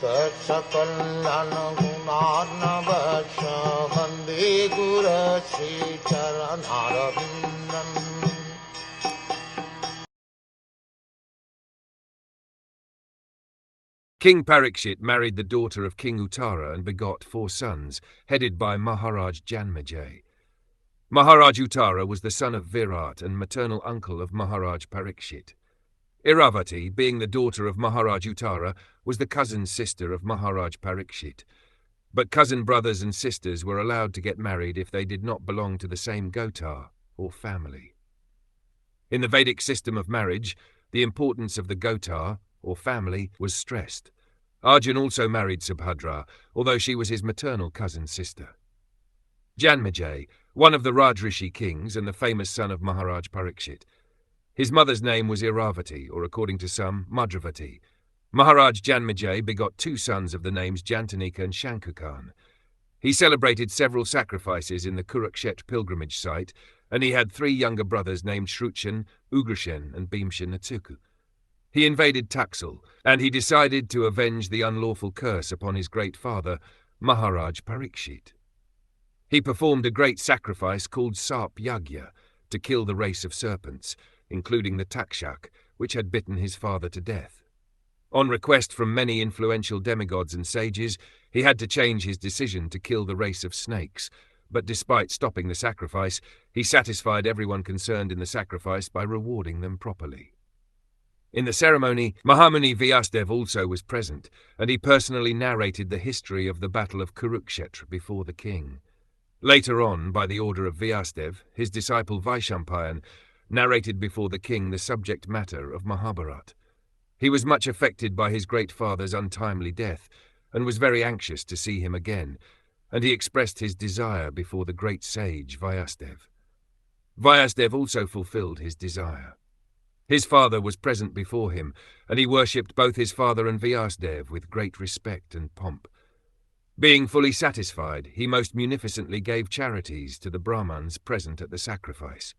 Sakal Gunarnavasha Vande Guru Sri Charanaravindan. King Parikṣit married the daughter of King Uttara and begot 4 sons, headed by Maharaj Janmejay. Maharaj Uttara was the son of Virat and maternal uncle of Maharaj Parikṣit. Iravati, being the daughter of Maharaj Uttara, was the cousin sister of Maharaj Parikṣit. But cousin brothers and sisters were allowed to get married if they did not belong to the same gotar, or family. In the Vedic system of marriage, the importance of the gotar, or family, was stressed. Arjun also married Subhadra, although she was his maternal cousin sister. Janmejay, one of the Rajrishi kings and the famous son of Maharaj Parikṣit. His mother's name was Iravati, or according to some, Madravati. Maharaj Janmejay begot 2 sons of the names Jantanika and Shankukan. He celebrated several sacrifices in the Kurukshètra pilgrimage site, and he had 3 younger brothers named Shrutshen, Ugrashen, and Bhimshanatuku. He invaded Taxil, and he decided to avenge the unlawful curse upon his great father, Maharaj Parikṣit. He performed a great sacrifice called Sarp Yagya to kill the race of serpents, including the Takshak, which had bitten his father to death. On request from many influential demigods and sages, he had to change his decision to kill the race of snakes, but despite stopping the sacrifice, he satisfied everyone concerned in the sacrifice by rewarding them properly. In the ceremony, Mahamuni Vyasdev also was present, and he personally narrated the history of the Battle of Kurukshètra before the king. Later on, by the order of Vyasdev, his disciple Vaishampayan narrated before the king the subject matter of Mahabharata. He was much affected by his great father's untimely death, and was very anxious to see him again, and he expressed his desire before the great sage Vyasdev. Vyasdev also fulfilled his desire. His father was present before him, and he worshipped both his father and Vyasdev with great respect and pomp. Being fully satisfied, he most munificently gave charities to the Brahmans present at the sacrifice.